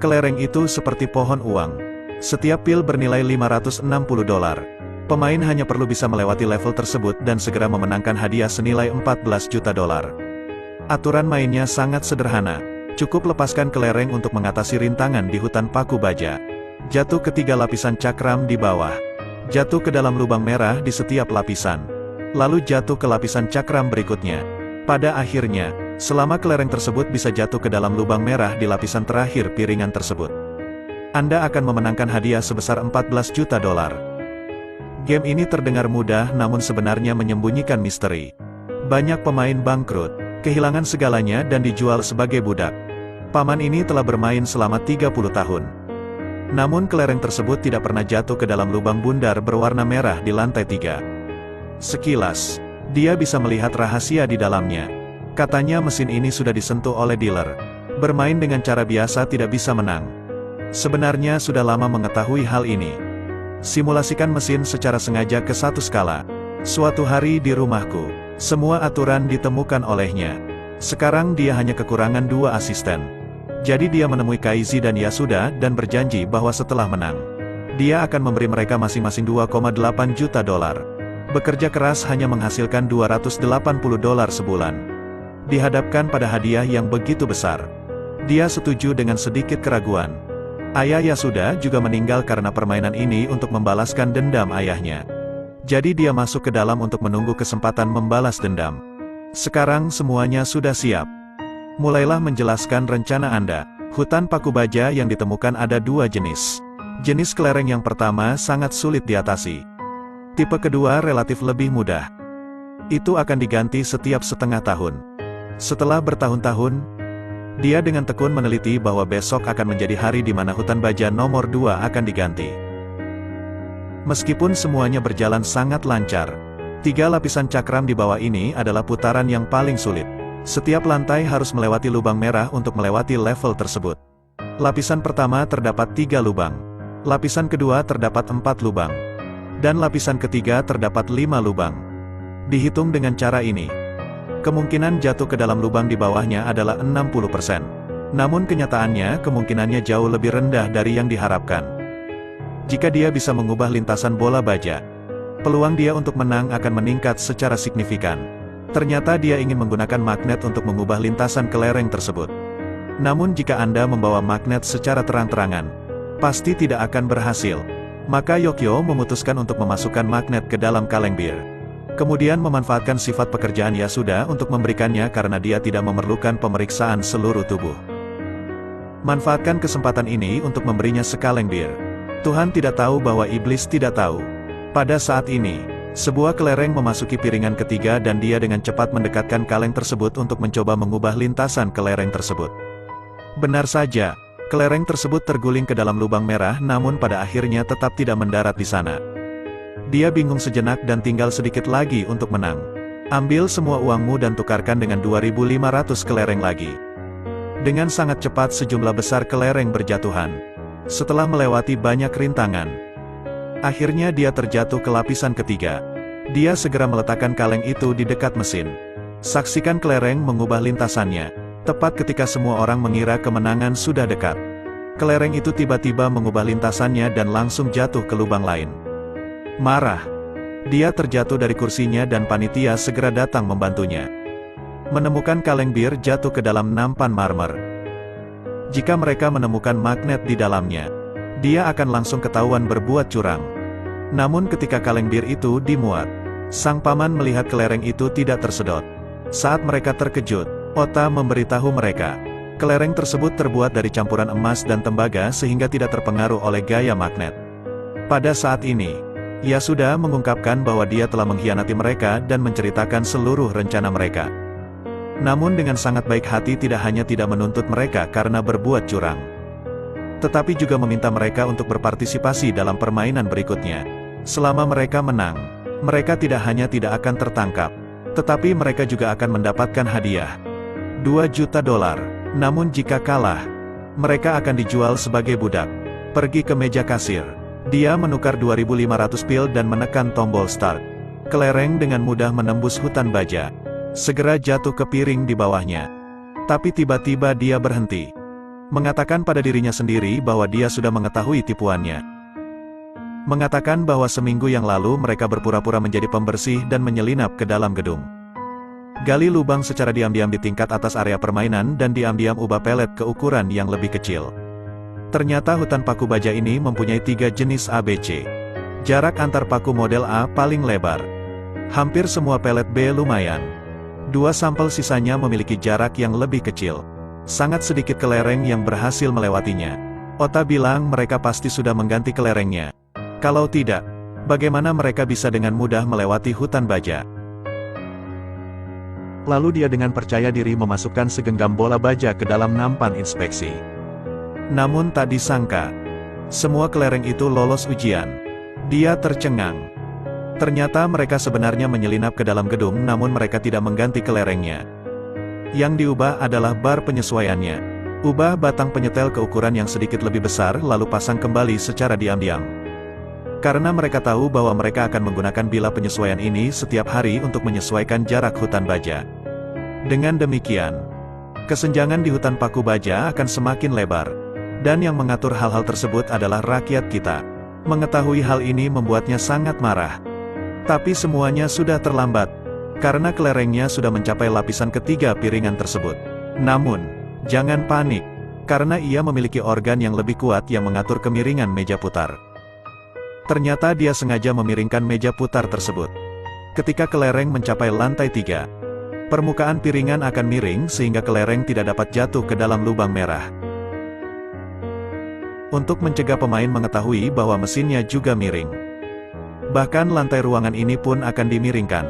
Kelereng itu seperti pohon uang. Setiap pil bernilai $560. Pemain hanya perlu bisa melewati level tersebut dan segera memenangkan hadiah senilai $14 juta. Aturan mainnya sangat sederhana. Cukup lepaskan kelereng untuk mengatasi rintangan di hutan paku baja. Jatuh ke 3 lapisan cakram di bawah. Jatuh ke dalam lubang merah di setiap lapisan. Lalu jatuh ke lapisan cakram berikutnya. Pada akhirnya, selama kelereng tersebut bisa jatuh ke dalam lubang merah di lapisan terakhir piringan tersebut, Anda akan memenangkan hadiah sebesar $14 juta. Game ini terdengar mudah namun sebenarnya menyembunyikan misteri. Banyak pemain bangkrut, kehilangan segalanya dan dijual sebagai budak. Paman ini telah bermain selama 30 tahun. Namun kelereng tersebut tidak pernah jatuh ke dalam lubang bundar berwarna merah di lantai 3. Sekilas, dia bisa melihat rahasia di dalamnya. Katanya mesin ini sudah disentuh oleh dealer. Bermain dengan cara biasa tidak bisa menang. Sebenarnya sudah lama mengetahui hal ini. Simulasikan mesin secara sengaja ke satu skala. Suatu hari di rumahku, semua aturan ditemukan olehnya. Sekarang dia hanya kekurangan 2 asisten. Jadi dia menemui Kaizi dan Yasuda dan berjanji bahwa setelah menang, dia akan memberi mereka masing-masing $2,8 juta. Bekerja keras hanya menghasilkan $280 sebulan. Dihadapkan pada hadiah yang begitu besar, dia setuju dengan sedikit keraguan. Ayah Yasuda juga meninggal karena permainan ini untuk membalaskan dendam ayahnya. Jadi dia masuk ke dalam untuk menunggu kesempatan membalas dendam. Sekarang semuanya sudah siap. Mulailah menjelaskan rencana Anda. Hutan paku baja yang ditemukan ada 2 jenis. Jenis kelereng yang pertama sangat sulit diatasi. Tipe kedua relatif lebih mudah. Itu akan diganti setiap setengah tahun. Setelah bertahun-tahun, dia dengan tekun meneliti bahwa besok akan menjadi hari di mana hutan baja nomor 2 akan diganti. Meskipun semuanya berjalan sangat lancar, 3 lapisan cakram di bawah ini adalah putaran yang paling sulit. Setiap lantai harus melewati lubang merah untuk melewati level tersebut. Lapisan pertama terdapat 3 lubang. Lapisan kedua terdapat 4 lubang. Dan lapisan ketiga terdapat 5 lubang. Dihitung dengan cara ini, kemungkinan jatuh ke dalam lubang di bawahnya adalah 60%. Namun kenyataannya kemungkinannya jauh lebih rendah dari yang diharapkan. Jika dia bisa mengubah lintasan bola baja, peluang dia untuk menang akan meningkat secara signifikan. Ternyata dia ingin menggunakan magnet untuk mengubah lintasan kelereng tersebut. Namun jika Anda membawa magnet secara terang-terangan, pasti tidak akan berhasil. Maka Yokyo memutuskan untuk memasukkan magnet ke dalam kaleng bir. Kemudian memanfaatkan sifat pekerjaan Yasuda untuk memberikannya karena dia tidak memerlukan pemeriksaan seluruh tubuh. Manfaatkan kesempatan ini untuk memberinya sekaleng bir. Tuhan tidak tahu bahwa iblis tidak tahu. Pada saat ini, sebuah kelereng memasuki piringan ketiga dan dia dengan cepat mendekatkan kaleng tersebut untuk mencoba mengubah lintasan kelereng tersebut. Benar saja. Kelereng tersebut terguling ke dalam lubang merah namun pada akhirnya tetap tidak mendarat di sana. Dia bingung sejenak dan tinggal sedikit lagi untuk menang. Ambil semua uangmu dan tukarkan dengan 2.500 kelereng lagi. Dengan sangat cepat sejumlah besar kelereng berjatuhan. Setelah melewati banyak rintangan, akhirnya dia terjatuh ke lapisan ketiga. Dia segera meletakkan kaleng itu di dekat mesin. Saksikan kelereng mengubah lintasannya. Tepat ketika semua orang mengira kemenangan sudah dekat, kelereng itu tiba-tiba mengubah lintasannya dan langsung jatuh ke lubang lain. Marah, dia terjatuh dari kursinya dan panitia segera datang membantunya. Menemukan kaleng bir jatuh ke dalam nampan marmer. Jika mereka menemukan magnet di dalamnya, dia akan langsung ketahuan berbuat curang. Namun ketika kaleng bir itu dimuat, sang paman melihat kelereng itu tidak tersedot. Saat mereka terkejut, Ota memberitahu mereka, kelereng tersebut terbuat dari campuran emas dan tembaga sehingga tidak terpengaruh oleh gaya magnet. Pada saat ini, Yasuda mengungkapkan bahwa dia telah mengkhianati mereka dan menceritakan seluruh rencana mereka. Namun dengan sangat baik hati tidak hanya tidak menuntut mereka karena berbuat curang, tetapi juga meminta mereka untuk berpartisipasi dalam permainan berikutnya. Selama mereka menang, mereka tidak hanya tidak akan tertangkap, tetapi mereka juga akan mendapatkan hadiah $2 juta. Namun jika kalah, mereka akan dijual sebagai budak. Pergi ke meja kasir. Dia menukar 2.500 pil dan menekan tombol start. Kelereng dengan mudah menembus hutan baja. Segera jatuh ke piring di bawahnya. Tapi tiba-tiba dia berhenti. Mengatakan pada dirinya sendiri bahwa dia sudah mengetahui tipuannya. Mengatakan bahwa seminggu yang lalu mereka berpura-pura menjadi pembersih dan menyelinap ke dalam gedung. Gali lubang secara diam-diam di tingkat atas area permainan dan diam-diam ubah pelet ke ukuran yang lebih kecil. Ternyata hutan paku baja ini mempunyai 3 jenis ABC. Jarak antar paku model A paling lebar. Hampir semua pelet B lumayan. 2 sampel sisanya memiliki jarak yang lebih kecil. Sangat sedikit kelereng yang berhasil melewatinya. Ota bilang mereka pasti sudah mengganti kelerengnya. Kalau tidak, bagaimana mereka bisa dengan mudah melewati hutan baja? Lalu dia dengan percaya diri memasukkan segenggam bola baja ke dalam nampan inspeksi. Namun tak disangka, semua kelereng itu lolos ujian. Dia tercengang. Ternyata mereka sebenarnya menyelinap ke dalam gedung namun mereka tidak mengganti kelerengnya. Yang diubah adalah bar penyesuaiannya. Ubah batang penyetel ke ukuran yang sedikit lebih besar lalu pasang kembali secara diam-diam. Karena mereka tahu bahwa mereka akan menggunakan bilah penyesuaian ini setiap hari untuk menyesuaikan jarak hutan baja. Dengan demikian, kesenjangan di hutan paku baja akan semakin lebar. Dan yang mengatur hal-hal tersebut adalah rakyat kita. Mengetahui hal ini membuatnya sangat marah. Tapi semuanya sudah terlambat. Karena kelerengnya sudah mencapai lapisan ketiga piringan tersebut. Namun, jangan panik, karena ia memiliki organ yang lebih kuat yang mengatur kemiringan meja putar. Ternyata dia sengaja memiringkan meja putar tersebut. Ketika kelereng mencapai lantai 3, permukaan piringan akan miring sehingga kelereng tidak dapat jatuh ke dalam lubang merah. Untuk mencegah pemain mengetahui bahwa mesinnya juga miring. Bahkan lantai ruangan ini pun akan dimiringkan.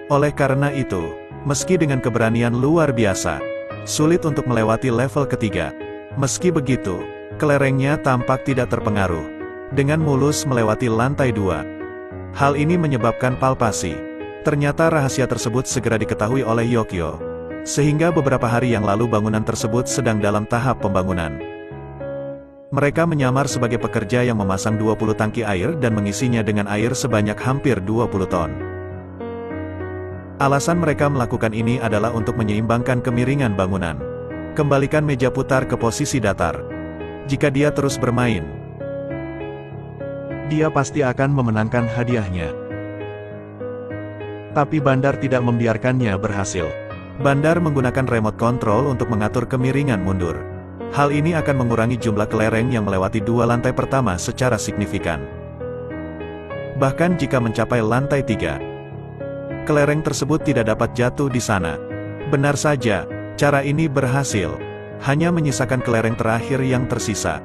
Oleh karena itu, meski dengan keberanian luar biasa, sulit untuk melewati level ketiga. Meski begitu, kelerengnya tampak tidak terpengaruh. Dengan mulus melewati lantai 2. Hal ini menyebabkan palpasi. Ternyata rahasia tersebut segera diketahui oleh Yokio. Sehingga beberapa hari yang lalu bangunan tersebut sedang dalam tahap pembangunan. Mereka menyamar sebagai pekerja yang memasang 20 tangki air dan mengisinya dengan air sebanyak hampir 20 ton. Alasan mereka melakukan ini adalah untuk menyeimbangkan kemiringan bangunan. Kembalikan meja putar ke posisi datar. Jika dia terus bermain, dia pasti akan memenangkan hadiahnya. Tapi Bandar tidak membiarkannya berhasil. Bandar menggunakan remote control untuk mengatur kemiringan mundur. Hal ini akan mengurangi jumlah kelereng yang melewati 2 lantai pertama secara signifikan. Bahkan jika mencapai lantai 3, kelereng tersebut tidak dapat jatuh di sana. Benar saja, cara ini berhasil. Hanya menyisakan kelereng terakhir yang tersisa.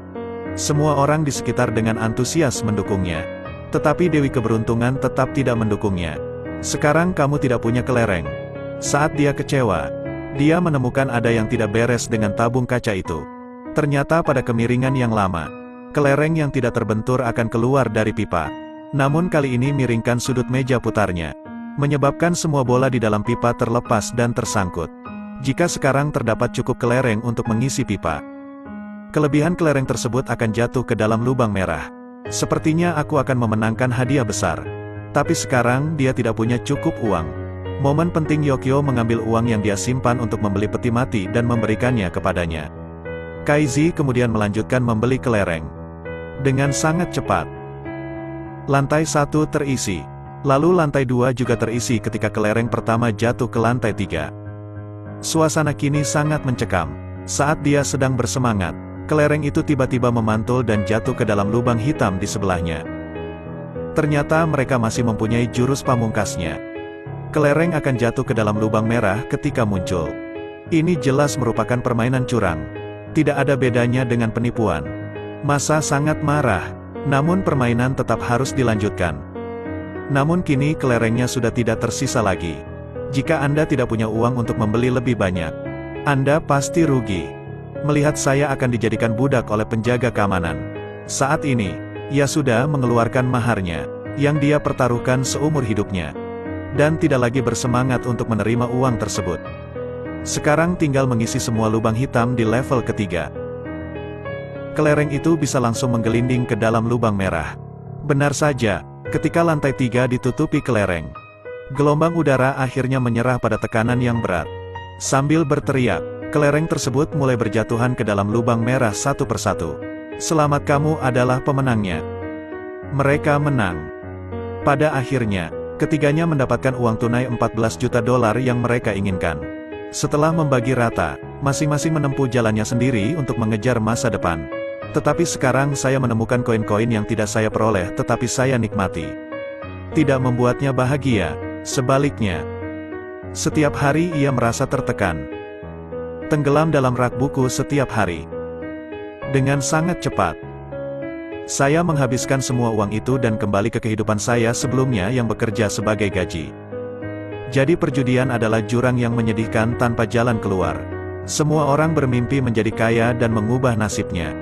Semua orang di sekitar dengan antusias mendukungnya. Tetapi Dewi Keberuntungan tetap tidak mendukungnya. Sekarang kamu tidak punya kelereng. Saat dia kecewa, dia menemukan ada yang tidak beres dengan tabung kaca itu. Ternyata pada kemiringan yang lama, kelereng yang tidak terbentur akan keluar dari pipa. Namun kali ini miringkan sudut meja putarnya. Menyebabkan semua bola di dalam pipa terlepas dan tersangkut. Jika sekarang terdapat cukup kelereng untuk mengisi pipa, kelebihan kelereng tersebut akan jatuh ke dalam lubang merah. Sepertinya aku akan memenangkan hadiah besar. Tapi sekarang dia tidak punya cukup uang. Momen penting Yokio mengambil uang yang dia simpan untuk membeli peti mati dan memberikannya kepadanya. Kaizi kemudian melanjutkan membeli kelereng. Dengan sangat cepat. Lantai 1 terisi. Lalu lantai 2 juga terisi ketika kelereng pertama jatuh ke lantai 3. Suasana kini sangat mencekam. Saat dia sedang bersemangat, kelereng itu tiba-tiba memantul dan jatuh ke dalam lubang hitam di sebelahnya. Ternyata mereka masih mempunyai jurus pamungkasnya. Kelereng akan jatuh ke dalam lubang merah ketika muncul. Ini jelas merupakan permainan curang. Tidak ada bedanya dengan penipuan. Masa sangat marah, namun permainan tetap harus dilanjutkan. Namun kini kelerengnya sudah tidak tersisa lagi. Jika Anda tidak punya uang untuk membeli lebih banyak, Anda pasti rugi. Melihat saya akan dijadikan budak oleh penjaga keamanan. Saat ini, ia sudah mengeluarkan maharnya, yang dia pertaruhkan seumur hidupnya. Dan tidak lagi bersemangat untuk menerima uang tersebut. Sekarang tinggal mengisi semua lubang hitam di level ketiga. Kelereng itu bisa langsung menggelinding ke dalam lubang merah. Benar saja. Ketika lantai 3 ditutupi kelereng, gelombang udara akhirnya menyerah pada tekanan yang berat. Sambil berteriak, Kelereng tersebut mulai berjatuhan ke dalam lubang merah satu persatu. Selamat, kamu adalah pemenangnya. Mereka menang. Pada akhirnya, ketiganya mendapatkan uang tunai 14 juta dolar yang mereka inginkan. Setelah membagi rata, masing-masing menempuh jalannya sendiri untuk mengejar masa depan. Tetapi sekarang saya menemukan koin-koin yang tidak saya peroleh tetapi saya nikmati. Tidak membuatnya bahagia, sebaliknya. Setiap hari ia merasa tertekan. Tenggelam dalam rak buku setiap hari. Dengan sangat cepat. Saya menghabiskan semua uang itu dan kembali ke kehidupan saya sebelumnya yang bekerja sebagai gaji. Jadi perjudian adalah jurang yang menyedihkan tanpa jalan keluar. Semua orang bermimpi menjadi kaya dan mengubah nasibnya.